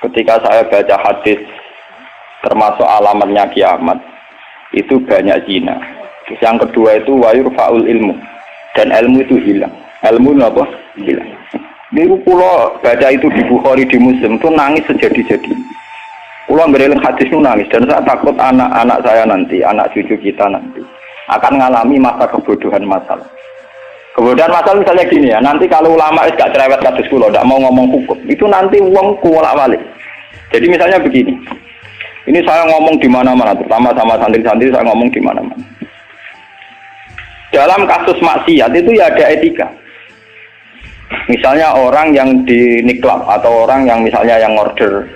Ketika saya baca hadis termasuk alamatnya kiamat, itu banyak zina. Terus yang kedua itu wayurfa'ul ilmu, dan ilmu itu hilang. Ilmu apa? Hilang. Niku kula baca itu di Bukhari, di Muslim itu nangis sejadi-jadi. Kula ngereling hadis itu nangis, dan saya takut anak-anak saya nanti, anak cucu kita nanti akan mengalami masa kebodohan masalah. Kebodohan masalah misalnya gini ya, nanti kalau ulama gak cerewet kados kula, ndak mau ngomong hukum, itu nanti wong kuwalak-walik. Jadi misalnya begini, ini saya ngomong di mana-mana, terutama sama santri-santri saya ngomong di mana-mana. Dalam kasus maksiat itu ya ada etika. Misalnya orang yang di niklab atau orang yang misalnya yang order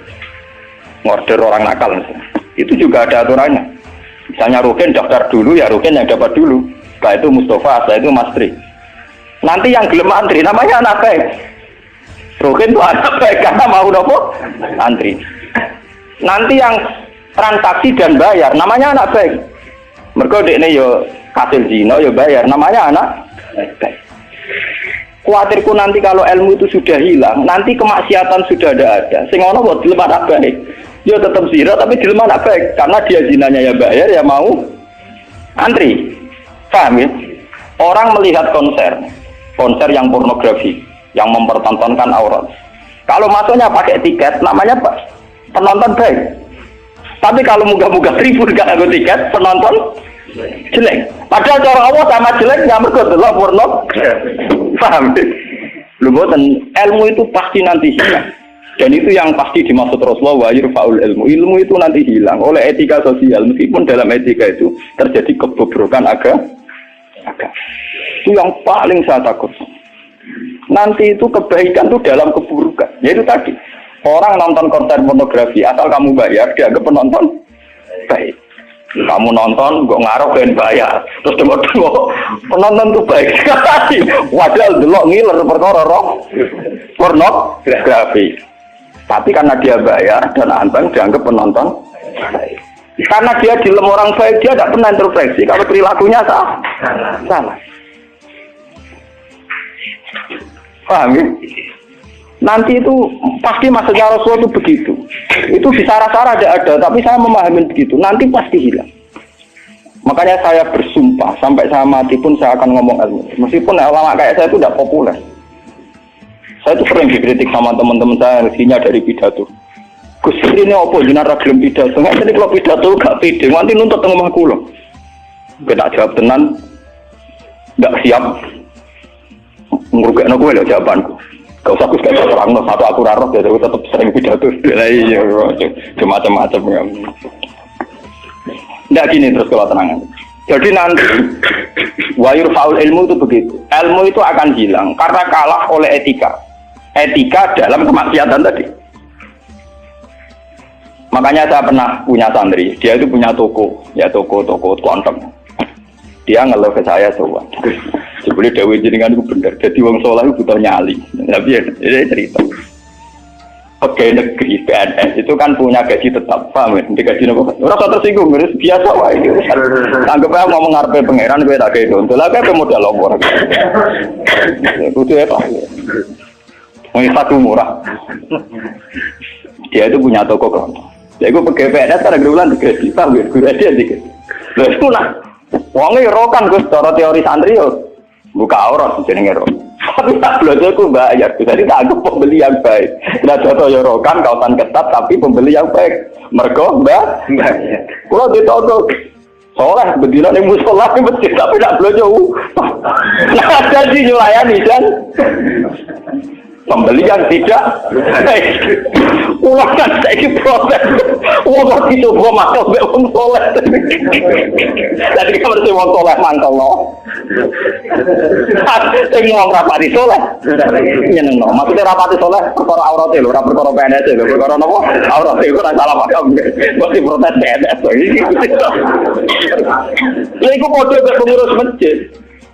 orang nakal, misalnya. Itu juga ada aturannya. Misalnya Rukin daftar dulu, ya Rukin yang dapat dulu. Setelah itu Mustafa, setelah itu Mas Tri. Nanti yang gelem antri namanya anak baik. Rukin itu anak baik karena mau nopo antri. Nanti yang transaksi dan bayar namanya anak baik. Mergo dekne yo hasil zina yo bayar namanya anak baik. Kuatirku nanti kalau ilmu itu sudah hilang, nanti kemaksiatan sudah ada. Sing ono kok dilem anak baik. Yo tetap zina tapi dilem anak baik karena dia zinanya ya bayar ya mau antri. Paham ya? Orang melihat konser yang pornografi, yang mempertontonkan aurat. Kalau masuknya pakai tiket, namanya penonton baik. Tapi kalau muga-muga ribut gak ada tiket, penonton jelek. Padahal cara Allah sama jelek nggak mergo delok porno. Paham? Lho boten, ilmu itu pasti nanti hilang. Dan itu yang pasti dimaksud Rasulullah wa yurfa'ul ilmu. Ilmu itu nanti hilang oleh etika sosial, meskipun dalam etika itu terjadi kebobrokan agama. Itu yang paling saya takut. Nanti itu kebaikan itu dalam keburukan. Yaitu tadi, orang nonton konser pornografi asal kamu bayar, dianggap penonton baik. Kamu nonton, kok ngaruh dan bayar. Terus tengok-tengok, penonton itu baik sekali. Wadah delok ngiler perkara pornografi. Tapi karena dia bayar dan anteng dianggap penonton baik. Karena dia dilem orang baik, dia tidak pernah introspeksi kalau perilakunya salah. Paham ya? Nanti itu pasti maksudnya Rasulullah itu begitu. Itu di sarah-sarah ada, tapi saya memahami begitu. Nanti pasti hilang. Makanya saya bersumpah sampai saya mati pun saya akan ngomong ilmu. Meskipun ulama kayak saya itu tidak populer. Saya itu sering dikritik sama teman-teman saya rezekinya dari pidato. Gus ini apa jenara gelem pidato? Nggak jadi kalau pidato gak pede, nanti nuntut tengah omah kula. Kita jawab tenan, nggak siap. Ngrugekno kowe lho jawabanku. Gak usah Gus gak terangno satu aku ora roh, jadi tetep sering pidato. Lah iya, macam-macam ya. Nggak gini terus kalau tenangan. Jadi nanti wayur faul ilmu itu begitu. Ilmu itu akan hilang karena kalah oleh etika. Etika dalam kemaksiatan tadi. Makanya saya pernah punya santri, dia itu punya toko konten. Dia ngeluh ke saya soal. Sebelum Dewi jenengan itu benar. Jadi wong soleh itu butuh nyali. Tapi ya, ini cerita. Pegawai negeri PNS itu kan punya gaji tetap, paham ya? Di gaji apa? Rasa tersinggung, harus biasa wae. Anggap aja ngomong ngarepe pangeran kowe tak kei donto. Lah kowe modal longor. Kudu ya, Pak. Wong satu murah. Dia itu punya toko konten. Ya iku pegawai PNS kan bulan digaji, paham ya? Guru dia dikit. Lha iku lah. Wonge rokan Gus, cara teori santri yo buka aurat jenenge ro. Tapi tak belanja ku bayar. Jadi tak anggap pembeli yang baik. Nah contoh yo rokan kautan ketat tapi pembeli yang baik. Mergo bayar. Kulo ditoto soleh bedina ning musala ning masjid tapi tak belanja. Nah ada di nyulayani kan. Pembeli yang tidak baik. Ulang kan saiki proses. Wong kok dicoba makal mek wong soleh. Dadi kamar sing wong soleh mangkel no. Sing wong rapati soleh. Nyenengno. Maksudnya rapati soleh perkara aurate lho, ora perkara PNS lho, perkara napa? Aurate iku ora salah paham. Kok diprotes PNS iki. Lha iku padha karo pengurus masjid.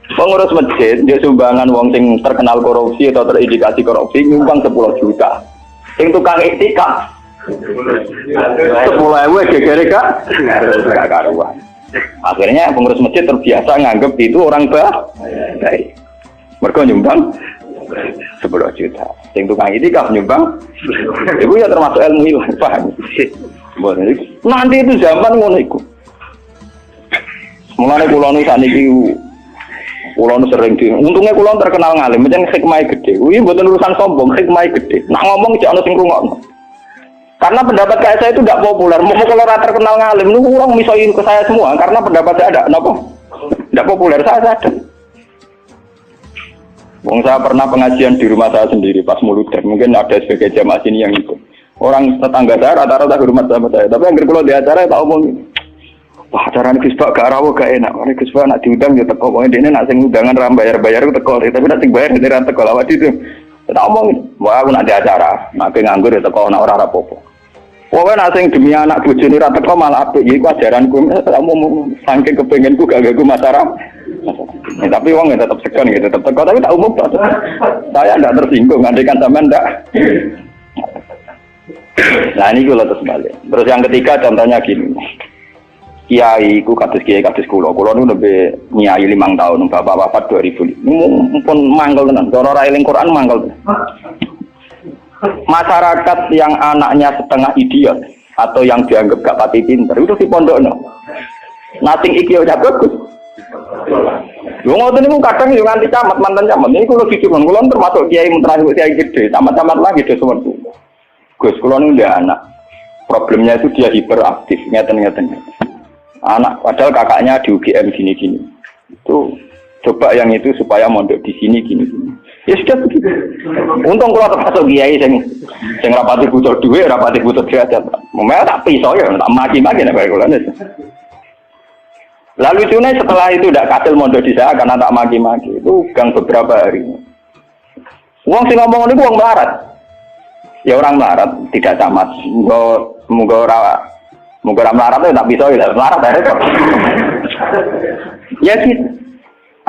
Pengurus masjid, dia sumbangan wong sing terkenal korupsi atau terindikasi korupsi nyumbang 10 juta. Sing tukang etika 10.000 gegere gak karuan. Akhirnya pengurus masjid terbiasa nganggep itu orang baik. Mergo nyumbang 10 juta. Sing tukang itikaf nyumbang, itu ya termasuk ilmu ilang, paham? Nanti itu zaman ngono iku. Mulane kula nu saniki kula nu sering di. Untungnya kula terkenal ngalim, pancen hikmahe gede. Kuwi mboten urusan sombong, hikmahe gede. Nak ngomong cek ana sing ngrungokno. Karena pendapat kayak saya itu tidak populer. Mau kalau terkenal ngalim, lu orang misoin ke saya semua. Karena pendapat saya ada, kenapa? Tidak populer, saya sadar. Wong saya pernah pengajian di rumah saya sendiri pas Muludan. Mungkin ada sebagai jamaah sini yang ikut. Orang tetangga saya rata-rata hormat sama saya. Tapi yang kalau di acara tak omong. Wah, acara ini Gus Pak gak rawuh gak enak. Ini Gus Pak nak diundang ya teko. Pokoknya dia nak sing undangan ram bayar-bayar teko. Tapi nak sing bayar dia ra teko lawat itu. Tak omong. Wah, aku nak di acara. Nak nganggur ya teko nak ora apa-apa. Pokoknya nak sing demi anak bojone ra teko malah apik. Iki ajaranku. Kamu saking kepengenku gak gagu masyarakat. Tapi uang tetap segan gitu, tetap teko. Tapi tak umum tak. Saya tidak tersinggung. Andaikan sampean tidak. Nah ini kalau terus balik. Terus yang ketiga contohnya gini. Kiai ku kados kula nu lebih nyai 5 tahun, bapak wafat 2000. Mumpun mangkel tenan. Cara ora eling Quran mangkel. Masyarakat yang anaknya setengah idiot atau yang dianggap gak pati pinter itu di pondokno. Nating iki udah bagus. Yo ngoten niku kadang yo nganti camat mantan camat. Ini kula dicipon kula termasuk kiai terakhir kiai gede, camat-camat lagi do sewentu. Gus kula nu ndek anak. Problemnya itu dia hiperaktif, ngeten-ngeten. Anak padahal kakaknya di UGM gini-gini. Itu coba yang itu supaya mondok di sini gini-gini. Ya sudah begitu. Untung kula termasuk kiai sing rapati butuh duit, rapati butuh derajat. Memang tak pisau ya, tak maki-maki nek kula. Lalu lucunya setelah itu tidak kasil mondok di saya karena tak maki-maki. Itu gang beberapa hari. Uang sih ngomong ini uang melarat. Ya orang melarat tidak camat. Moga orang melarat itu tak bisa ya. Melarat ya. Ya gitu.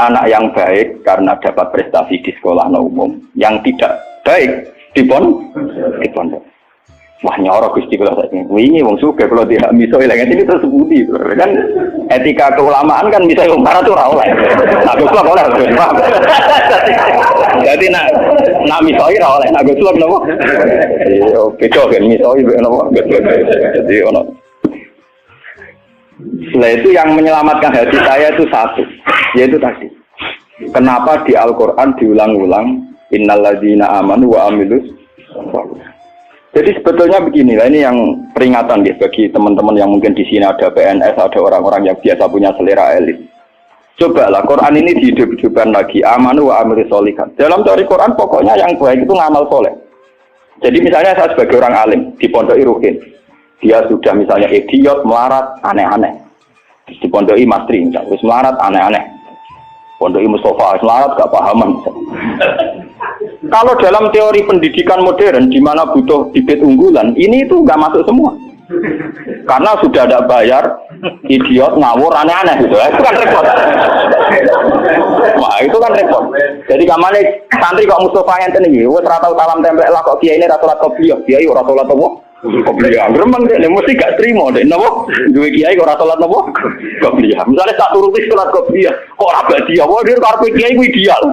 Anak yang baik karena dapat prestasi di sekolah umum. Yang tidak baik di pondok. Wah nyorok Gusti kula saiki. Wingi wong sugih kula tidak miso ilang iki terus budi. Kan etika keulamaan kan bisa wong marah tuh ora oleh. Nah kula oleh. Jadi nak miso ora oleh. Nak kula napa? Yo beda kan miso napa? Jadi ono. Setelah itu yang menyelamatkan hati saya itu satu, yaitu tadi. Kenapa di Al-Qur'an diulang-ulang innalladzina amanu wa amilus sholihat. Jadi sebetulnya beginilah, ini yang peringatan ya bagi teman-teman yang mungkin di sini ada PNS, ada orang-orang yang biasa punya selera elit. Cobalah Quran ini dihidup-hidupkan lagi, amanu wa amilus sholihat. Dalam teori Quran pokoknya yang baik itu ngamal soleh. Jadi misalnya saya sebagai orang alim di Pondok Ruhin, dia sudah misalnya idiot, melarat, aneh-aneh. Di Pondok Mastri, terus melarat, aneh-aneh. Pondok Mustafa, melarat, gak pahaman. Kalau dalam teori pendidikan modern, di mana butuh bibit unggulan, ini itu nggak masuk semua. Karena sudah ada bayar, idiot, ngawur, aneh-aneh gitu. Itu kan repot. Wah, itu kan repot. Jadi kamane santri kok Mustafa ngenten iki, wis ora tau salam tempel lah kok kiai ini ra salat qobliyah. Kiai ora salat apa? Qobliyah. Gremeng dene mesti gak trimo dene napa? Duwe kiai kok ora salat apa? Qobliyah. Misale tak turuti salat qobliyah, kok ora badiah. Wah, dia karepe kiai ku ideal.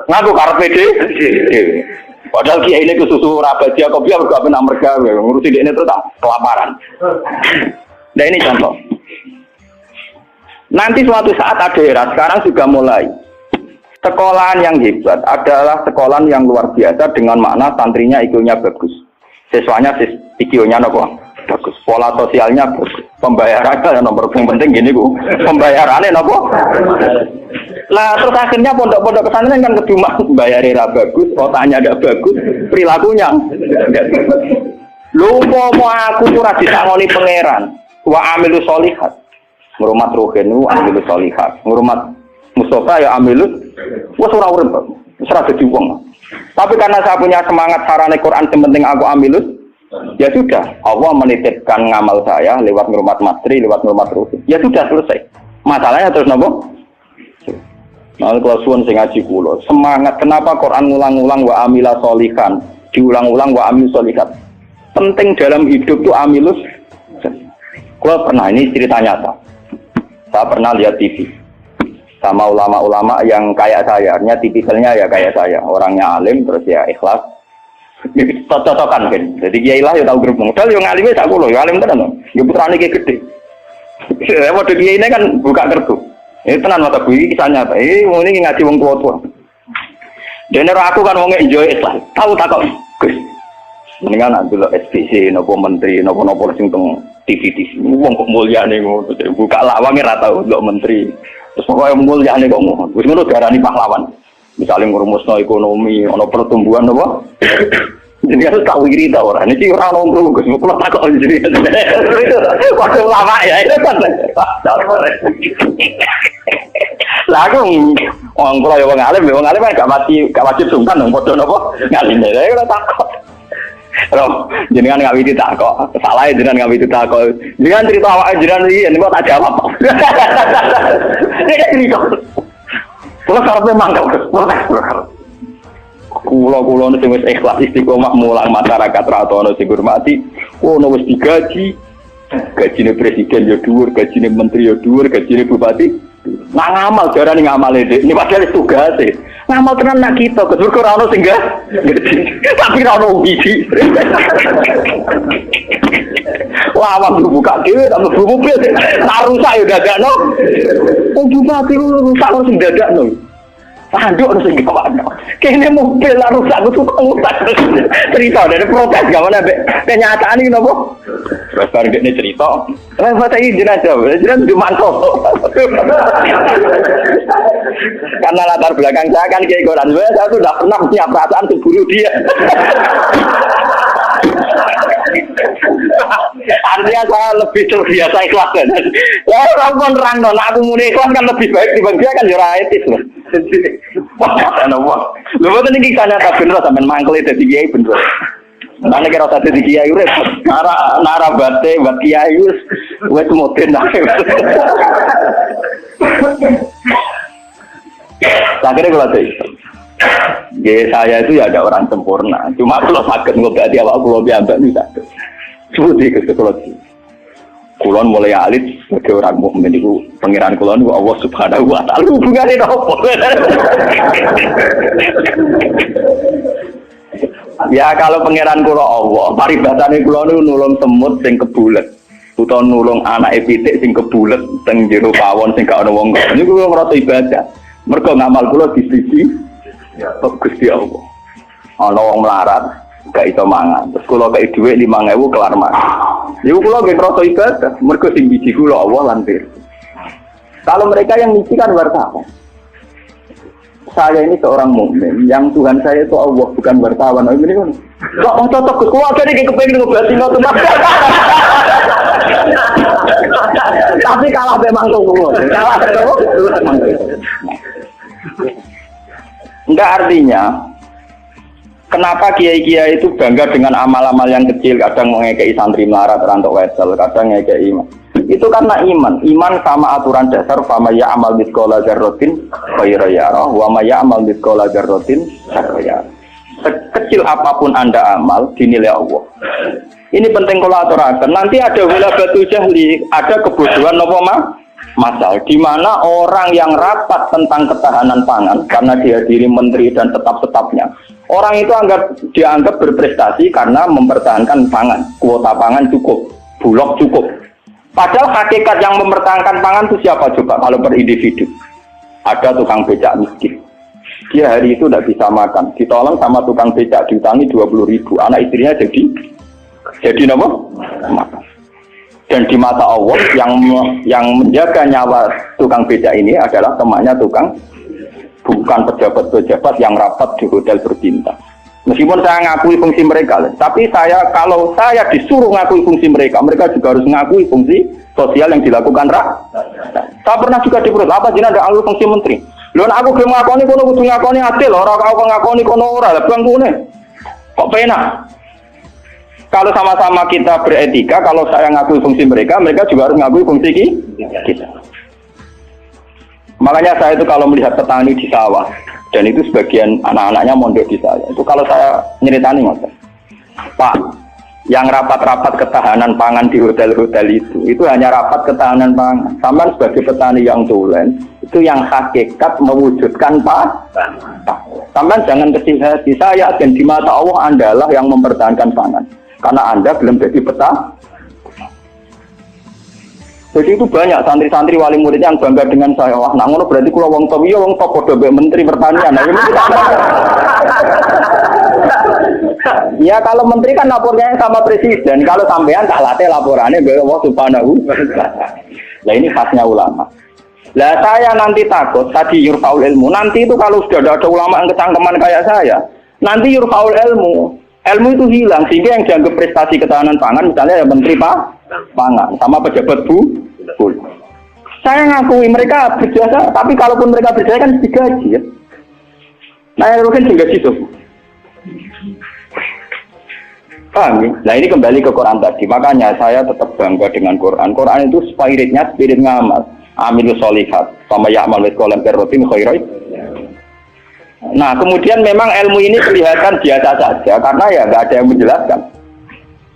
Ngaku karepe dhewe. Padahal kiai ini kesusu rabadia kopi apa gak pernah mergawe ngurusi dia ini terus tak kelaparan. Nah ini contoh. Nanti suatu saat ada era sekarang juga mulai sekolahan yang hebat adalah sekolahan yang luar biasa dengan makna santrinya IQ-nya bagus, siswanya IQ-nya bagus, pola sosialnya bagus, pembayarannya nomor yang penting gini bu, pembayarannya nopo. Nah terus akhirnya pondok-pondok pesantren kan kedua bayarnya bagus, otaknya tidak bagus, perilakunya tidak bagus. Lupa mau aku tuh rajin ngoni pangeran, wa amilus sholihat, ngurumat ruhenu amilus sholihat, ngurumat Mustafa ya amilus, wah surah urip, surah jadi uang. Tapi karena saya punya semangat sarane Quran sementing aku amilus, ya sudah, Allah menitipkan ngamal saya lewat ngurumat mastri, lewat ngurumat ruhin. Ya sudah selesai. Masalahnya terus nopo? Nah, kalau suwun sing ngaji kula, semangat kenapa Quran ngulang-ulang wa amila sholihan, diulang-ulang wa amil sholihat. Penting dalam hidup itu amilus. Kula pernah, ini cerita nyata. Saya pernah lihat TV. sama ulama-ulama yang kayak saya, artinya tipikalnya ya kayak saya, orangnya alim terus ya ikhlas. Cocok-cocokan kan. Jadi kiai lah ya tahu grup modal yo ngalime sak kulo, yo alim tenan. Yo putrane ki gede. Waduh kiai ini kan buka kertu. Ini tenan mata bui kisah nyata. Ini ngaji wong tua-tua. Dene aku kan wong enjoy Islam. Tahu tak kok Gus. Mendingan nak delok SPC nopo menteri nopo sing teng TV-TV. Wong kok mulyane ngono. Buka lawange ra tau delok menteri. Terus pokoke mulyane kok ngono. Wis ngono darani pahlawan. Misalnya ngurumusno ekonomi, ono pertumbuhan apa? Jadi harus tahu diri tahu orang. Ini orang nongkrong Gus, mau pulang takut jadi. Waktu lama ya itu kan. Lagu orang pulau yang alim kan gak wajib sungkan dong, bodoh nopo ngalim deh. Saya udah takut. Loh, jenengan nggak widi takut, salah jenengan nggak widi takut. Jenengan cerita awak jenengan ini kok tak jawab. Ini kan cerita. Kalau karena memang kulo nih wis ikhlas istiqomah mulang masyarakat ratono sing hormati, wis digaji, gajine presiden ya dhuwur, gajine menteri ya dhuwur, gajine bupati. Nah ngamal darane ngamale Dik. Ini padahal tugas e. Ngamal tenan nak kita, kedur ora ono sing enggak. Tapi ora ono wiji. Wah, awak buka dhewe tak mlebu mobil. Tak rusak ya dadakno. Wong bupati rusak kok sing dadakno. Anduk harus sing gawakno. Kene mobil lah rusak kudu ngutak. Cerita dari protes gak mana kenyataan iki napa? Terus bar dekne cerita. Foto iki jenazah di mantap. Karena latar belakang saya kan kayak Quran, saya tuh tidak pernah punya perasaan untuk bunuh dia. Artinya saya lebih terbiasa ikhlas kan. Ya orang pun nerang non, aku muni ikhlas kan lebih baik dibanding dia kan jurah etis loh. Lu betul nih kisahnya tak bener sampai mangkel itu di kiai bener. Nanti kira satu di kiai urip, nara bate buat kiai wes modern lah. Akhirnya kalau saya itu ya ada orang sempurna. Cuma kalau sakit ngobati awak kulo biambak itu satu. Seperti itu kalau kulon mulai alit sebagai orang mukmin itu pangeran kulon itu Allah Subhanahu wa taala hubungannya apa? Ya kalau pangeran kulo Allah, paribatane kulo itu nulung semut sing kebulet, utawa nulung anak pitik sing kebulet teng jero pawon sing gak ana wong. Niku kulo ngrasa ibadah. Mergo ngamal kulo disisi Gusti Allah. Ana wong melarat gak iso mangan. Terus kula kei dhuwit 5.000 kelar mangan. Niku kula nggih ngrasa ibadah, mergo sing biji kula Allah lan Fir. Kalau mereka yang ngisi kan wartawan. Saya ini seorang mukmin, yang Tuhan saya itu Allah, bukan wartawan. Ini kan kok mau cocok ke keluarga iki kepengin ngobati ngoten. Tapi kalah memang kula. Kalah memang. Enggak, artinya kenapa kiai-kiai itu bangga dengan amal-amal yang kecil, kadang mengekei santri melarat rantok wesel, kadang ngekei iman. Itu karena iman sama aturan dasar fama ya'mal mithqala dzarratin khairan yarah wa ma ya'mal mithqala dzarratin syarran yarah. Sekecil apapun Anda amal dinilai Allah. Ini penting kalau aturaken. Nanti ada wilabatu jahli, ada kebodohan napa masal, di mana orang yang rapat tentang ketahanan pangan karena dihadiri menteri dan tetap-tetapnya, orang itu dianggap berprestasi karena mempertahankan pangan, kuota pangan cukup, bulog cukup. Padahal hakikat yang mempertahankan pangan itu siapa coba kalau per individu? Ada tukang becak miskin, dia hari itu tidak bisa makan, ditolong sama tukang becak diutangi 20.000, anak istrinya jadi apa? Makan. Dan di mata Allah yang menjaga nyawa tukang becak ini adalah temannya tukang, bukan pejabat-pejabat yang rapat di hotel berbintang. Meskipun saya ngakui fungsi mereka, tapi kalau saya disuruh ngakui fungsi mereka juga harus ngakui fungsi sosial yang dilakukan Saya pernah juga diperut, apa jenis ada alur fungsi menteri. Lalu aku belum ngakoni kono kudu ngakoni adil, orang kau ngakoni kono ora, bang kune. Kok penak? Kalau sama-sama kita beretika, kalau saya ngakui fungsi mereka juga harus ngakui fungsi kita. Makanya saya itu kalau melihat petani di sawah, dan itu sebagian anak-anaknya mondok di saya, itu kalau saya nyeritani, Pak, Yang rapat-rapat ketahanan pangan di hotel-hotel itu hanya rapat ketahanan pangan. Sampai sebagai petani yang tulen, itu yang hakikat mewujudkan pangan. Sampai jangan kecil hati, saya dan di mata Allah Andalah yang mempertahankan pangan. Karena Anda belum jadi petani. Jadi itu banyak santri-santri wali murid yang bangga dengan saya. Wah, nak ngono berarti kula wong top, iya wong top padha mbek menteri pertanian. Nah, ini ya kalau menteri kan lapornya sama presiden, kalau sampean tak latih laporannya mbek Allah Subhanahu wa taala. Nah, ini khasnya ulama. Lah saya nanti takut tadi yurfaul ilmu. Nanti itu kalau sudah ada ulama yang kecangkeman kayak saya, nanti yurfaul ilmu. Ilmu itu hilang sehingga yang dianggap prestasi ketahanan pangan misalnya ya menteri pangan sama pejabat bu. Saya ngakui mereka berjasa, tapi kalaupun mereka berjasa kan digaji ya. Nah, yang rugen digaji itu. Paham ya? Nah ini kembali ke Quran tadi. Makanya saya tetap bangga dengan Quran. Quran itu spiritnya spirit ngamal. Amilus solihat sama ya'mal mithqala dzarratin khairan. Nah kemudian memang ilmu ini kelihatan biasa saja karena ya nggak ada yang menjelaskan.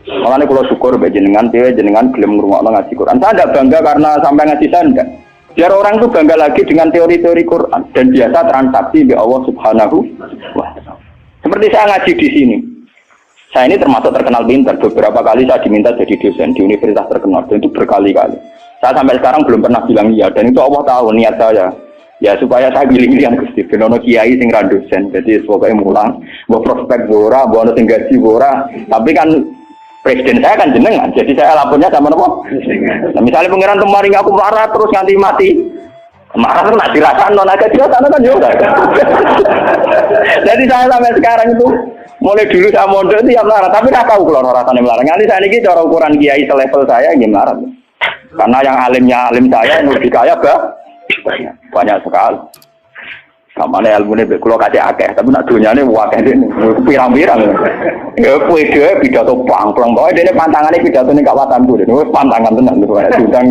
Makanya kalau syukur jenengan gelem ngrungokno ngaji Quran. Saya tidak bangga karena sampai ngaji saya enggak. Biar orang itu bangga lagi dengan teori-teori Quran dan biasa transaksi di Allah Subhanahu wa taala. Seperti saya ngaji di sini. Saya ini termasuk terkenal pintar. Beberapa kali saya diminta jadi dosen di universitas terkenal dan itu berkali-kali. Saya sampai sekarang belum pernah bilang iya dan itu Allah tahu niat saya. Ya supaya saya pilih-pilih yang Gusti ben ono kiai sing ra dosen. Jadi pokoke mulang, mbok prospek ora, mbok ono sing gaji ora. Tapi kan presiden saya kan jenengan. Jadi saya lapornya sama nopo? Nah, misalnya pangeran kemarin aku marah terus nganti mati. Marah terus nak dirasakno nek dirasakno kan yo enggak. Jadi saya sampai sekarang itu mulai dulu saya mondok itu ya marah, tapi enggak tahu kalau rasane melarang. Nanti saya niki cara ukuran kiai selevel saya gimana? Karena yang alimnya alim saya, yang lebih kaya banyak sekali. Kamane ilmune mbek kula kate akeh, tapi nak donyane akeh dene. Pirang-pirang. Ya kowe dhewe pidato plang-plang, pokoke dene pantangane pidatone gak watanku dene. Wis pantangan tenan lho ora diundang.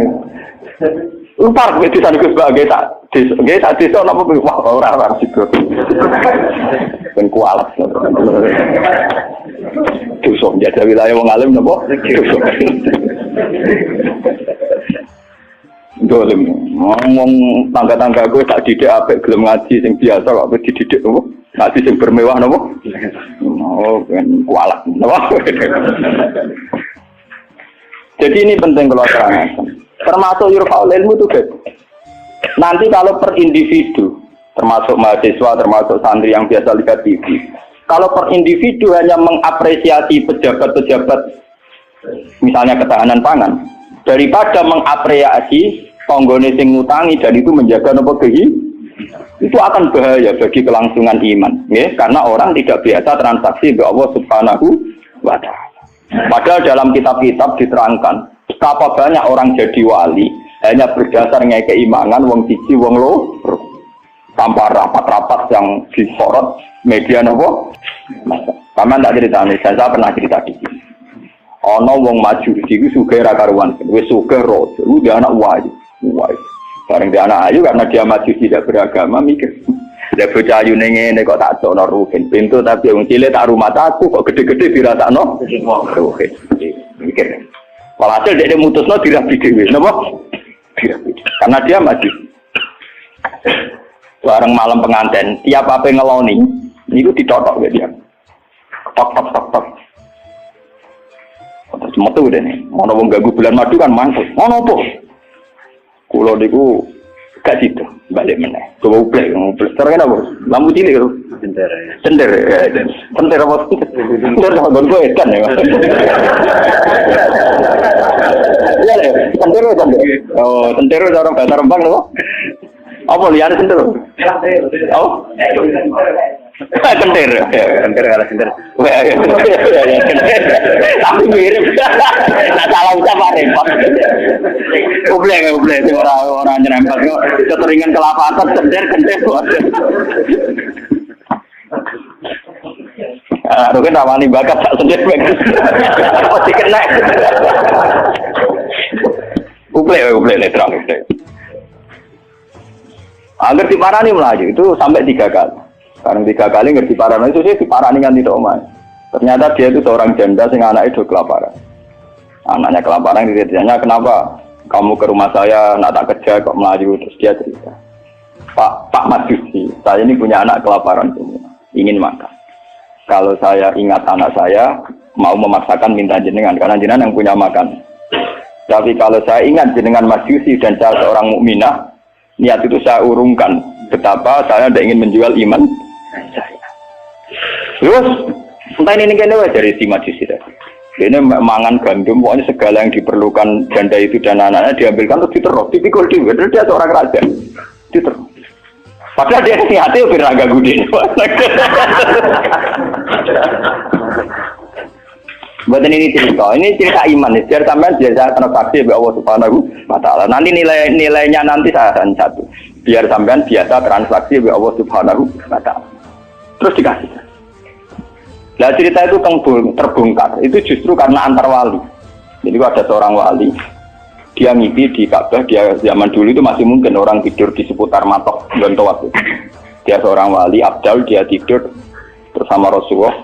Upar kowe desa Gus Bae tak desa napa wah ora sido. Ben kualat. Dosa njajah wilayah wong alim napa? Dolim, ngomong tangga-tangga gue tak didik apik gelem ngaji sing biasa kok dididik apa? Ngaji sing bermewah napa? Oh, kan kualat. Jadi ini penting kalau terangkan. Termasuk yurfaul ilmu itu guys. Nanti kalau per individu, termasuk mahasiswa, termasuk santri yang biasa lihat TV. Kalau per individu hanya mengapresiasi pejabat-pejabat misalnya ketahanan pangan daripada mengapresiasi tonggone sing ngutangi dan itu menjaga nopo itu akan bahaya bagi kelangsungan iman ya karena orang tidak biasa transaksi dengan Allah Subhanahu wa taala. Padahal dalam kitab-kitab diterangkan betapa banyak orang jadi wali hanya berdasar keimanan wong siji wong loro tanpa rapat-rapat yang disorot media nopo. Paman tak cerita nih, saya pernah cerita di sini. Ono wong maju iki sugih ra karuan, wis sugih ro, lu dia anak wayu. Bareng dia anak ayu karena dia maju tidak beragama mikir. Lah bocah ayu ning ngene kok tak cokno rugen pintu tapi wong cilik tak rumah aku kok gede-gede dirasakno. Rugen. Mikir. Walhasil dia mutusno dirabi dhewe, napa? Dirabi. Karena dia maju. Bareng malam pengantin, tiap apa ngeloni niku ditotok ya dia. Tok. Terus metu dene. Ono wong ganggu bulan madu kan mantuk. Ono apa? Kulo niku gak sido, balik meneh. Coba uplek. Terus kenapa? Lampu cilik lho. Sender. Sender apa? Sender sama gon kowe edan ya. Iya lho, sender. Oh, sender cara bahasa Rembang lho. Apa liyane sender? Oh. Kentir kalau kentir. Tapi mirip. Nah salah ucap repot. Ublek orang nyerempet kok keteringan kelapatan kentir. Rugen rawani bakat sak sendir bagus. Pasti kena. Ublek terang. Agar diparani melaju itu sampai 3 kali. Sekarang 3 kali ngerti parani itu sih diparani kan tidak omah. Ternyata dia itu seorang janda sing anaknya do kelaparan. Anaknya kelaparan, ditanya kenapa kamu ke rumah saya nak tak kerja kok melaju. Terus dia cerita, Pak Majusi, saya ini punya anak kelaparan semua, ingin makan. Kalau saya ingat anak saya mau memaksakan minta jenengan karena jenengan yang punya makan. Tapi kalau saya ingat jenengan Majusi dan saya seorang mukminah, niat itu saya urungkan betapa saya tidak ingin menjual iman saya. Terus entah ini kayaknya dari si Majusi tadi. Ini mangan gandum, pokoknya segala yang diperlukan janda itu dan anaknya diambilkan terus diterus, dipikul dia. Dia seorang raja, diterus. Padahal dia hati lebih raga gudin. Buatan ini cerita iman. Biar sampai biasa transaksi oleh Allah Subhanahu wa Ta'ala. Nanti nilainya nanti saya akan satu. Biar sampai biasa transaksi oleh Allah Subhanahu wa Ta'ala. Terus dikasih. Nah cerita itu terbongkar. Itu justru karena antar wali. Jadi ada seorang wali. Dia mimpi di Ka'bah. Dia zaman dulu itu masih mungkin orang tidur di seputar matok Bantawat. Dia seorang wali Abdal. Dia tidur bersama Rasulullah.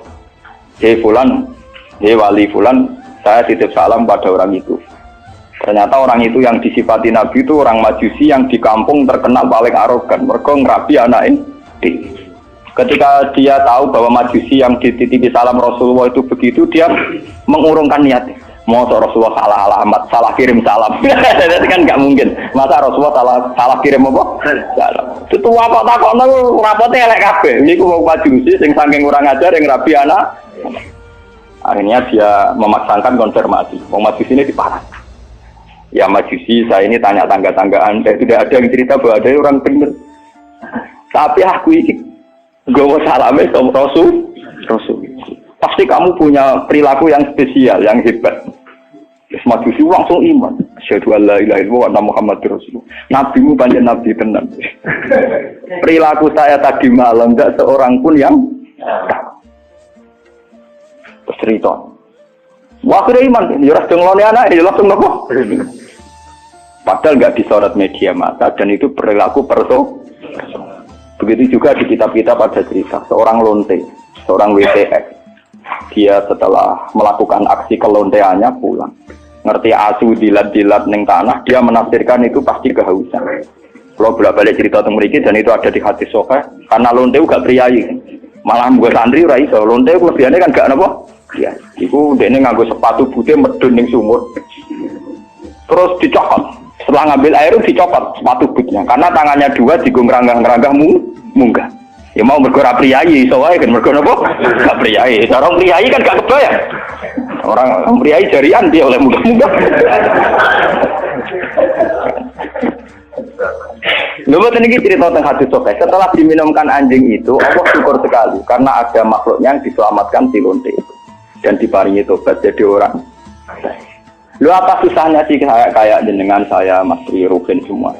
Hei Fulan, hei wali Fulan, saya titip salam pada orang itu. Ternyata orang itu yang disifati Nabi itu orang Majusi yang di kampung terkenal paling arogan. Mereka ngerabi anaknya. Ketika dia tahu bahwa Majusi yang dititipi salam Rasulullah itu begitu, dia mengurungkan niatnya. Mau Rasulullah salah alamat, salah kirim salam. Itu kan nggak mungkin. Masa Rasulullah salah kirim apa? Salam. Itu apa takokno rapotnya elek kabeh. Niku wong Majusi sing saking kurang ajar yang rabi anak. Akhirnya dia memaksakan konfirmasi. Wong Majusi ini diparah. Ya Majusi, saya ini tanya tangga-tangga Anda, tidak ada yang cerita bahwa ada orang benar. Tapi aku ini gowo salame sama Rasul. Pasti kamu punya perilaku yang spesial, yang hebat. Majusi langsung iman. Asyhadu an la ilaha illallah wa anna Muhammadur Rasulullah. Nabimu banyak nabi tenan. Perilaku saya tadi malam enggak seorang pun yang cerita. Wah, akhirnya iman. Ya ora denglone anak, ya langsung apa? Padahal enggak disorot media massa dan itu perilaku perso. Begitu juga di kitab-kitab ada cerita seorang lonte, seorang WTX. Dia setelah melakukan aksi kelonteannya pulang. Ngerti asu dilat-dilat ning tanah, dia menafsirkan itu pasti kehausan. Kalau bolak-balik cerita tentang mereka dan itu ada di hadis sahih, karena lonte gak priayi. Malah mbok santri ora iso, lonte lebihane kan gak napa? Ya, iku dene nganggo sepatu putih medun ning sumur. Terus dicopot. Setelah ngambil air dicopot sepatu bootnya karena tangannya dua digo ngeranggah-ngeranggah munggah. Ya mau mergo ra priyayi iso wae kan mergo napa? Gak priyayi. Orang priyayi kan gak kebayang. Orang priyayi jarian dia oleh munggah-munggah. Lalu tadi cerita tentang hadis sahih. Setelah diminumkan anjing itu, Allah syukur sekali karena ada makhluknya yang diselamatkan si lonte itu dan diparingi tobat jadi orang. Lu apa susahnya sih kayak jenengan saya, Mas Tri, Ruben semua.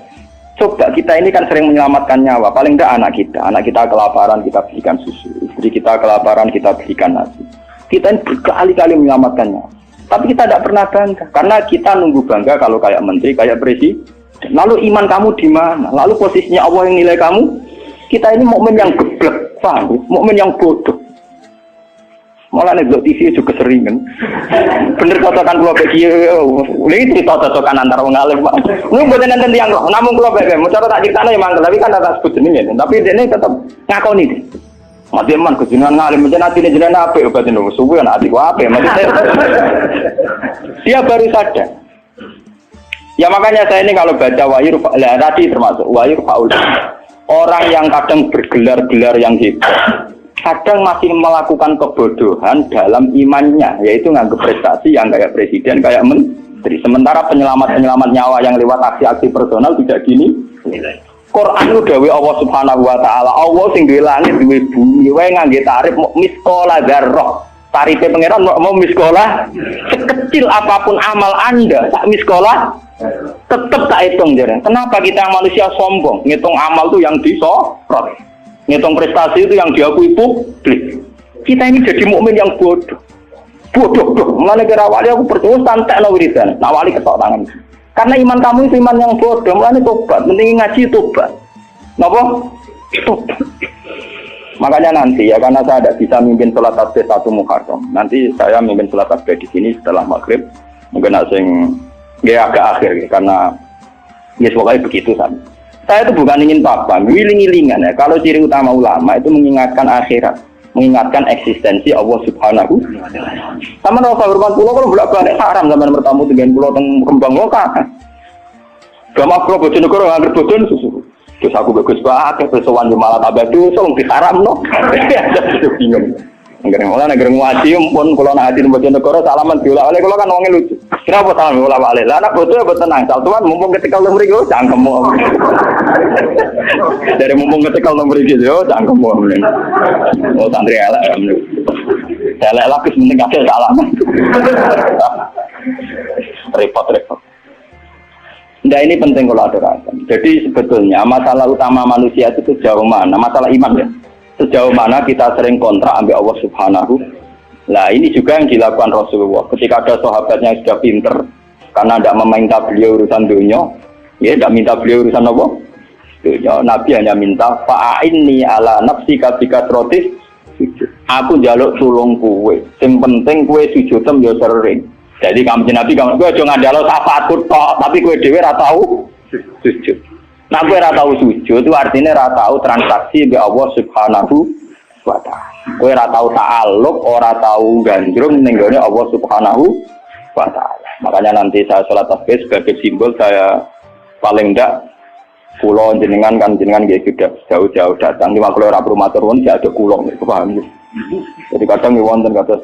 Coba kita ini kan sering menyelamatkan nyawa. Paling enggak anak kita kelaparan kita berikan susu, istri kita kelaparan kita berikan nasi. Kita ini berkali-kali menyelamatkan nyawa. Tapi kita tidak pernah bangga karena kita nunggu bangga kalau kayak menteri, kayak presiden. Lalu iman kamu di mana? Lalu posisinya Allah yang nilai kamu? Kita ini mukmin yang geblek, paham? Mukmin yang bodoh. Malah nek TV juga keseringan. Bener cocokan kula bagi ini cerita cocokan antar wong alim, Pak. Niku mboten enten tiyang kok, namung kula bagi. Mau cara tak critakno ya mangkel, tapi kan tak sebut jenenge. Tapi dene tetep ngakoni. Mati man kejenengan ngalim jenengan atine jenengan apik obat niku. Suwe ana ati ku apik maksudnya. Dia baru sadar. Ya makanya saya ini kalau baca wahyu tadi termasuk wahyu faul. Orang yang kadang bergelar-gelar yang hebat kadang masih melakukan kebodohan dalam imannya, yaitu nganggap prestasi yang kayak presiden, kayak menteri. Sementara penyelamat nyawa yang lewat aksi-aksi personal tidak gini. Quran itu dawuh Allah Subhanahu wa Ta'ala. Allah sing duwe langit, duwe bumi, wae ngangge tarif miskola dzarrah. Tarife pangeran mau miskola sekecil apapun amal Anda, sak miskola tetap tak hitung jare. Kenapa kita manusia sombong? Ngitung amal tuh yang disorot. Ngitung prestasi itu yang diakui publik. Kita ini jadi mukmin yang bodoh. Mulane kira wali aku percaya santekno wiridan. Nah wali ketok tangan. Karena iman kamu itu iman yang bodoh. Mulane tobat, mending ngaji tobat. Napa? Tobat. Makanya nanti ya karena saya tidak bisa mimpin sholat tasbih 1 Muharram. Nanti saya mimpin sholat tasbih di sini setelah maghrib. Mungkin asing ya agak akhir ya, karena ya pokoknya begitu kan. Saya itu bukan ingin apa, ngiling-ngilingan ya. Kalau ciri utama ulama itu mengingatkan akhirat, mengingatkan eksistensi Allah Subhanahu. Sama rasa hormat pulau kalau bolak-balik haram zaman bertamu dengan pulau teng kembang lokal. Gama pulau Bojonegoro nggak bojon susu. Terus aku bagus banget, terus sowan malah tambah dosa, mesti haram no. Bingung. Nggak malah negeri ngaji, pun kalau nak hadir Bojonegoro salaman diulah oleh kalau kan wongnya lucu. Kenapa salaman diulah oleh? Lah anak bodoh ya tenang, saltuan mumpung ketika lu mriki cangkemmu. Dari mumpung ketika lu mriki yo cangkemmu. Oh santri elek ya. Elek lagi penting kasih salaman. Repot. Nah ini penting kalau aturakan. Jadi sebetulnya masalah utama manusia itu sejauh mana? Masalah iman ya. Sejauh mana kita sering kontrak ambil Allah Subhanahu. Nah ini juga yang dilakukan Rasulullah. Ketika ada sahabatnya yang sudah pinter, karena tidak meminta beliau urusan dunia, ya tidak minta beliau urusan apa? Dunia. Nabi hanya minta fa'inni ala nafsika bikasrotis. Aku jaluk tulung kue. Yang penting kue sujudem ya sering. Jadi kamu Nabi kamu gue jangan ngandalo syafaatku tok, tapi gue dhewe ora tahu sujud. Nah gue ora tahu sujud itu artinya ora tahu transaksi be Allah Subhanahu wa taala. Gue ora tahu ta'alluq, ora tahu gandrung ning gone Allah Subhanahu wa taala. Makanya nanti saya salat tasbih sebagai simbol saya paling ndak kula jenengan kan jenengan nggih sudah jauh-jauh datang. Lima kula ora promotor pun ada kula niku paham. Jadi kadang wonten kados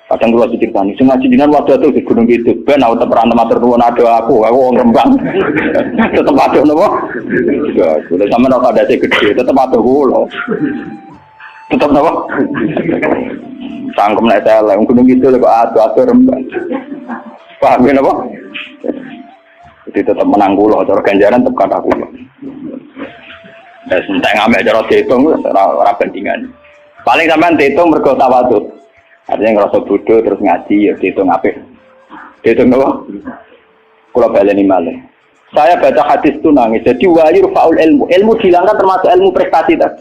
kadang kula diceritani sing ngaji jenengan waktu itu di Gunung Kidul ben aku teperan matur nuwun ada aku wong Rembang tetep ada napa ya sudah sampean ora ada gede tetep ada kula tetep napa sangkem nek elek Gunung Kidul kok ado Rembang paham napa jadi tetep menang kula cara ganjaran tetep kata kula dan entek ngambek cara diitung ora bandingan paling sampean diitung mergo tawadhu. Artinya ngerasa bodoh terus ngaji ya dihitung apik. Dihitung apa? Kalau baleni malih. Saya baca hadis itu nangis. Jadi wali rufaul ilmu. Ilmu dihilangkan termasuk ilmu prestasi tadi.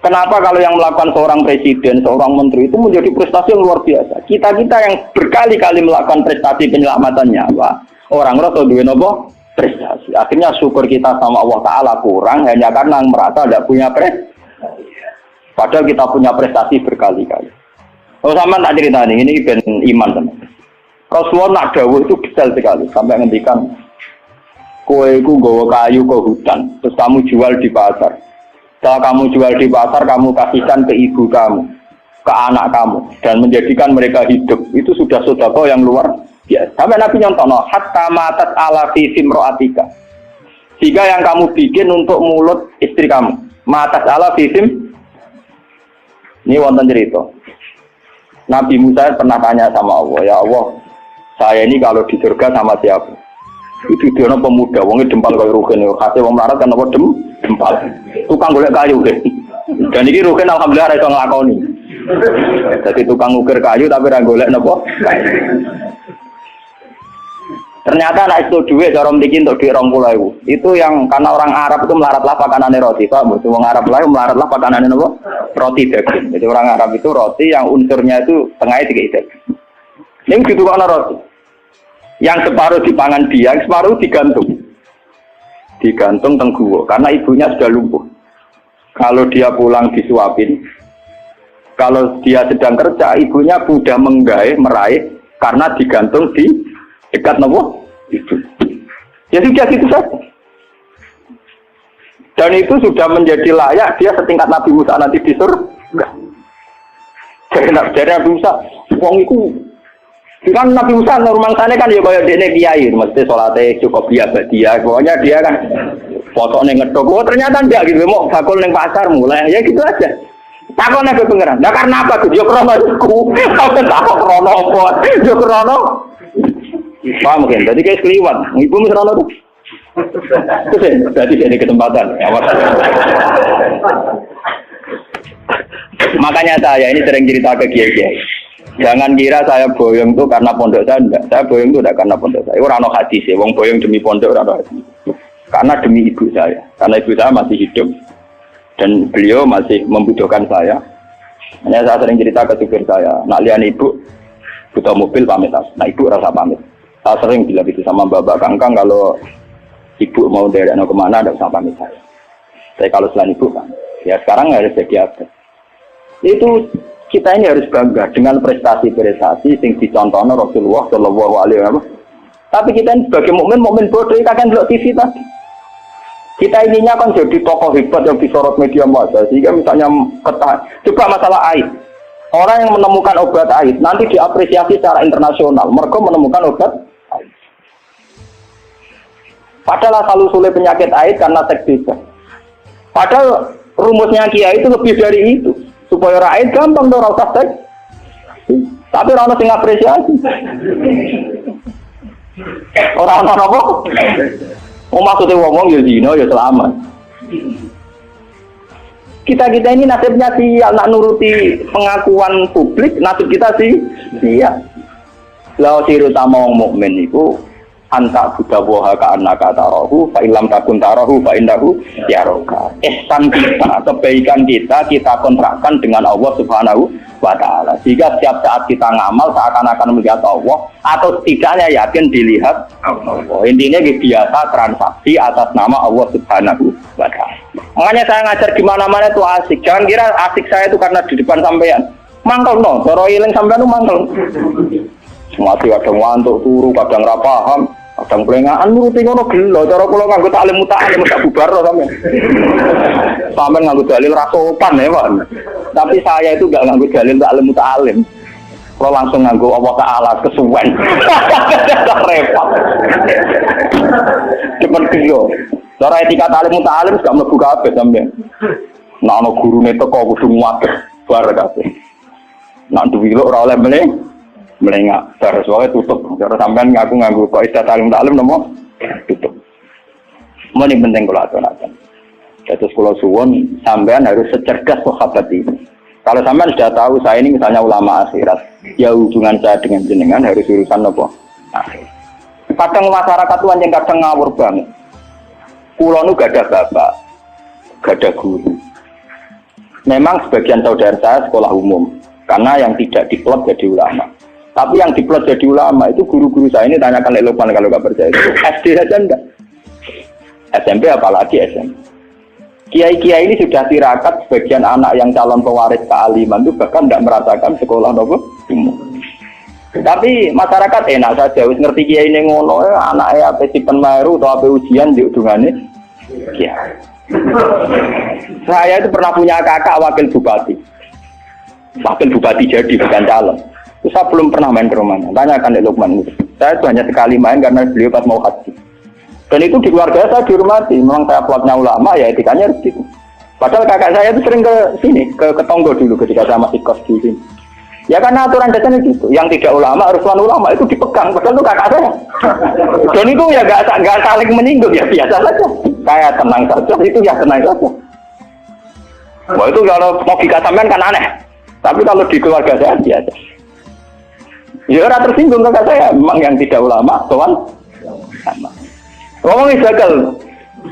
Kenapa kalau yang melakukan seorang presiden, seorang menteri itu menjadi prestasi yang luar biasa. Kita-kita yang berkali-kali melakukan prestasi penyelamatan nyawa, orang ngerasa duwe napa? Prestasi. Akhirnya syukur kita sama Allah Ta'ala kurang hanya karena merasa tidak punya prestasi. Padahal kita punya prestasi berkali-kali. Oh sama tak cerita ini ben iman teman. Rasulullah nak dawuh itu detail sekali sampai ngendikan kowe iku nggawa kayu ke hutan terus kamu jual di pasar. Setelah kamu jual di pasar kamu kasihkan ke ibu kamu, ke anak kamu dan menjadikan mereka hidup. Itu sudah sedekah yang luar biasa. Sampai Nabi nyontono hatta matat ala fi simroatika. Jika yang kamu bikin untuk mulut istri kamu, matat ala fi sim. Ini wonten cerita. Nabi Musa pernah tanya sama Allah, ya Allah, saya ini kalau di surga sama siapa? Itu dia pemuda, wongnya dempal kayu rugen, khasnya wong melarat kan apa dempal, tukang golek kayu deh. Dan ini rugen alhamdulillah iso nglakoni. Jadi tukang ukir kayu tapi ra golek napa? Ternyata anak itu duit cara mriki untuk duit 20.000. Itu yang karena orang Arab itu melaratlah pakanane roti, Pak. Wong Arab lain melaratlah pakanane napa? Roti daging. Jadi orang Arab itu roti yang unsurnya itu tengahnya tiga daging. Ning ditukokno roti. Yang separuh dipangan dia, yang separuh digantung. Digantung teng guwa karena ibunya sudah lumpuh. Kalau dia pulang disuapin. Kalau dia sedang kerja, ibunya mudah meraih karena digantung di dekat nopo itu. Ya sudah gitu saja. Dan itu sudah menjadi layak dia setingkat Nabi Musa nanti di surga. Jadi Nabi Musa, wong itu kan Nabi Musa normal sana kan ya kayak dene kiai, mesti sholatnya cukup biasa dia. Pokoknya dia kan foto neng ngedok. Oh ternyata enggak gitu, mau bakul neng pasar mulai ya gitu aja. Takon nek pengeran. Nah karena apa? Yo krono iku. Aku tak krono apa? Yo krono. Paham kan? Jadi kayak keliwat. Ibu mesti krono tuh. Terus berarti jadi kesempatan. Makanya saya ini sering cerita ke kiai-kiai. Jangan kira saya boyong tuh karena pondok saya enggak. Saya boyong tuh enggak karena pondok saya. Ora ono hadis ya, wong boyong demi pondok ora ono hadis. Karena demi ibu saya. Karena ibu saya masih hidup. Dan beliau masih membutuhkan saya. Hanya saya sering cerita ke supir saya, nak lihat ibu butuh mobil pamit, nah ibu rasa pamit. Saya sering bilang gitu sama Bapak Kangkang, kalau ibu mau derek kemana, tidak usah pamit saya. Tapi kalau selain ibu kan, ya sekarang harus jadi apa? Itu kita ini harus bangga dengan prestasi-prestasi yang dicontohkan Rasulullah Shallallahu Alaihi Wasallam. Tapi kita ini sebagai mukmin bodoh, kita kan belok TV tadi. Kita ininya kan jadi tokoh hebat yang disorot media massa. Sehingga misalnya coba masalah aid. Orang yang menemukan obat aid nanti diapresiasi secara internasional. Mereka menemukan obat aid. Padahal asal-usulnya penyakit aid karena seks bebas. Padahal rumusnya Kiai itu lebih dari itu. Supaya rakyat gampang dong rasa seks. Tapi orang yang apresiasi. Orang-orang apa? Maksudnya ngomong ya zina ya selamat. Kita ini nasibnya sial, nak nuruti pengakuan publik, nasib kita sih sial. Lalu ciri utama orang mukmin itu anta budawaha ka'annaka tarahu fa illam takun tarahu fa innahu yaraka. Ihsan kita, kebaikan kita kontrakkan dengan Allah Subhanahu wa ta'ala. Jika setiap saat kita ngamal seakan-akan melihat Allah atau setidaknya yakin dilihat Allah. Intinya biasa transaksi atas nama Allah Subhanahu wa ta'ala. Makanya saya ngajar di mana-mana itu asik. Jangan kira asik saya itu karena di depan sampean. Mangkel no, cara iling sampean itu mangkel. Masih kadang ngantuk turu, kadang ra paham, kadang pelengahan nuruti ngono gelo. Cara kula nganggo taklim muta'alim tak bubar sampean. Sampean nganggo dalil ra sopan ya, Pak. Tapi saya itu enggak nganggo dalil taklim muta'alim. Kalau langsung nganggo Allah Ta'ala kesuwen. Repot. Cepet gelo. Cara etika taklim muta'alim gak mlebu kabeh sampean. Nek ana gurune teko kudu nguwateh bar kabeh. Nek duwi ora oleh melengak, terus wae tutup. Cara sampean ngaku nganggo kok istilah talim nomo tutup. Meni penting kula aturaken. Terus kula suwun sampean harus secerdas sahabat ini. Kalau sampean sudah tahu saya ini misalnya ulama akhirat, ya hubungan saya dengan jenengan harus urusan apa? Akhir. Kadang masyarakat tuan yang kadang ngawur banget. Kula nu gak ada bapak, gak ada guru. Memang sebagian saudara saya sekolah umum, karena yang tidak diplot jadi ulama. Tapi yang diplot jadi ulama itu guru-guru saya ini tanyakan Lukman kalau nggak percaya. SD saja enggak. SMP apalagi SMP. Kiai-kiai ini sudah tirakat sebagian anak yang calon pewaris kealiman itu bahkan tidak merasakan sekolah nopo umum. Tapi masyarakat enak saja, wis ngerti kiai ini ngono, anaknya apa sipen maru atau apa ujian di udungannya. Kiai. Saya itu pernah punya kakak wakil bupati. Wakil bupati jadi bukan calon. Itu saya belum pernah main ke rumahnya. Tanyakan Dek Lukman itu. Saya itu hanya sekali main karena beliau pas mau haji. Dan itu di keluarga saya dihormati. Memang saya plotnya ulama, ya etikanya harus gitu. Padahal kakak saya itu sering ke sini, ke Tonggo dulu ketika saya masih kos di sini. Ya karena aturan dasarnya gitu. Yang tidak ulama, harus ulama itu dipegang. Padahal itu kakak saya. Dan itu ya nggak saling menyinggung, ya biasa saja. Saya tenang saja, itu ya tenang saja. Wah itu kalau logika sampean kan aneh. Tapi kalau di keluarga saya biasa. Ya orang tersinggung kakak saya, memang yang tidak ulama, tuan. Ngomongin gagal.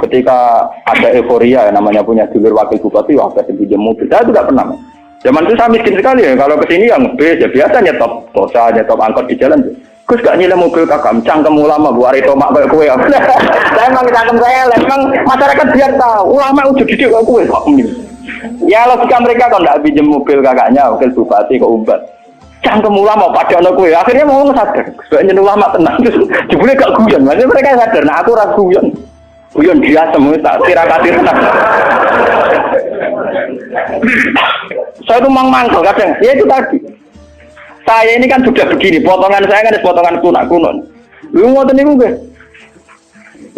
Ketika ada euforia, namanya punya dulur wakil bupati, wah saya pinjam mobil. Saya juga pernah. Zaman itu saya miskin sekali ya. Kalau kesini yang bis, ya biasa nyetop tosa, nyetop angkot di jalan. Gus gak nyilem mobil kakak, cangkem ulama, bu hari tomak kayak kue. Saya emang cangkem saya, emang masyarakat biar tahu. Ulama udah didik kayak kue, kok ini. Ya logika mereka kalau tidak pinjam mobil kakaknya, wakil bupati ke Umbat. Cangkem ulama pada anak kue, akhirnya mau sadar. Sebenarnya ulama tenang, jebule gak guyon. Maksudnya mereka sadar, nah aku ras guyon. Guyon dia semua tak tirakati tenang. Saya itu mangkel kadang, ya itu tadi. Saya ini kan sudah begini, potongan saya kan potongan kuno. Lu ngoten niku nggih.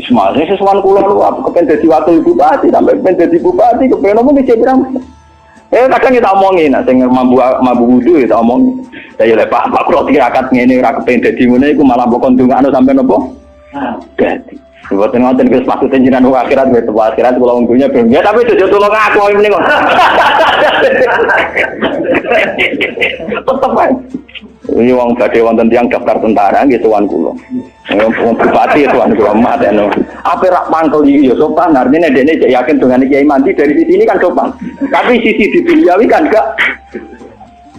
Ismail, sesuatu kula lu apa kepen dadi wakil bupati sampai kepen dadi bupati kepen opo mesti pirang. Kadang kita omongin, sing mambu wudu kita omongin. Ya lek Pak kula tirakat ngene ora kepen dadi ngene iku malah mbok kondungane sampe nopo? Dadi. Bukan ngoten wis maksudnya jenengan akhirat wis akhirat kula unggunya ben. Ya tapi jojo tulung aku mrene kok. Tetep ae. Ini wong badhe wonten tiyang daftar tentara nggih tuan kula. Wong bupati tuan kula mateno. Apa rak mangkel iki ya sopan, artinya dene cek yakin dengan Kiai Mandi dari sisi ini kan sopan. Tapi sisi di duniawi kan enggak.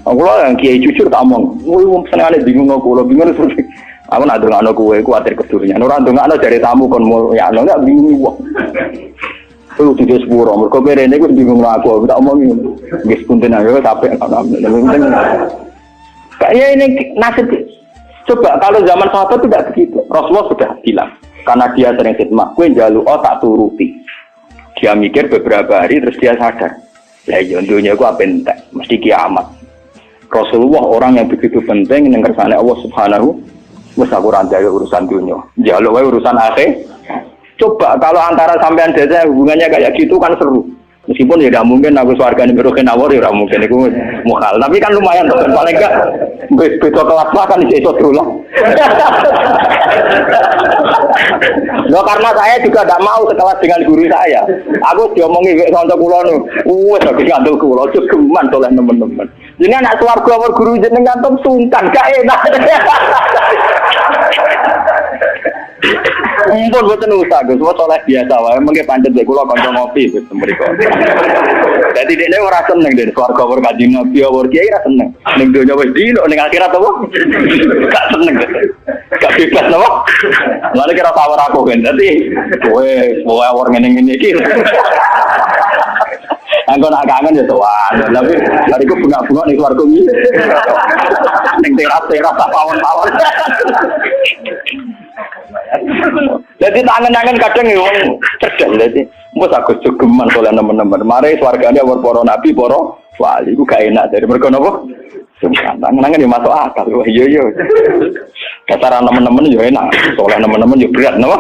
Kula yang Kiai jujur tak omong. Wong senengane bingung kula, bingung terus. Aku nak ndongakno kowe kuwatir kedurunyan. Ora ndongakno dari tamu kon ya enggak bingung wong. Itu tidak sepuro, mereka berene itu bingung aku tak omongin, guys punten aja sampai kayaknya ini nasib. Coba kalau zaman sahabat tidak begitu, Rasulullah sudah bilang, karena dia sering khidmah, gue jalu tak turuti. Dia mikir beberapa hari terus dia sadar, ya dunia gue apa entek, mesti kiamat. Rasulullah orang yang begitu penting yang kersane Allah Subhanahu, mesti aku rantai urusan dunia, jalu urusan akhir. Coba kalau antara sampean desa hubungannya kayak gitu kan seru. Meskipun ya tidak mungkin aku swargane Rogen Awor ya mungkin itu mukhal. Tapi kan lumayan tuh. Paling enggak beda kelas lah kan iso dolang. Loh karena saya juga tidak mau sekelas dengan guru saya. Aku diomongi wek kanca kula nu. Wes aku ngandel kula geman oleh teman-teman. Jadi anak swarga awor guru jenengan tuh sungkan gak enak. Mumpun boten usah Gus, soleh biasa wae mengke pancet lek kula kanca ngopi Gus mriko. Dadi dekne ora seneng den swarga ora kanjeng Nabi ora kiai ora seneng. Ning donya wis dino ning akhirat apa? Gak seneng. Gak bebas napa? Lalu kira tawar aku kan. Dadi kowe ora ngene-ngene iki. Anggo nak kangen ya sowan. Tapi bariku bunga-bunga ning swarga iki. Ning teras-teras pawon-pawon. Jadi tangan-tangan kadang yang cerdas jadi mbok aku jogeman oleh teman-teman mari swargane war para nabi para wali iku gak enak dari mergo napa tangan-tangan yo masuk akal iya iya dataran teman-teman yo enak oleh teman-teman yo berat napa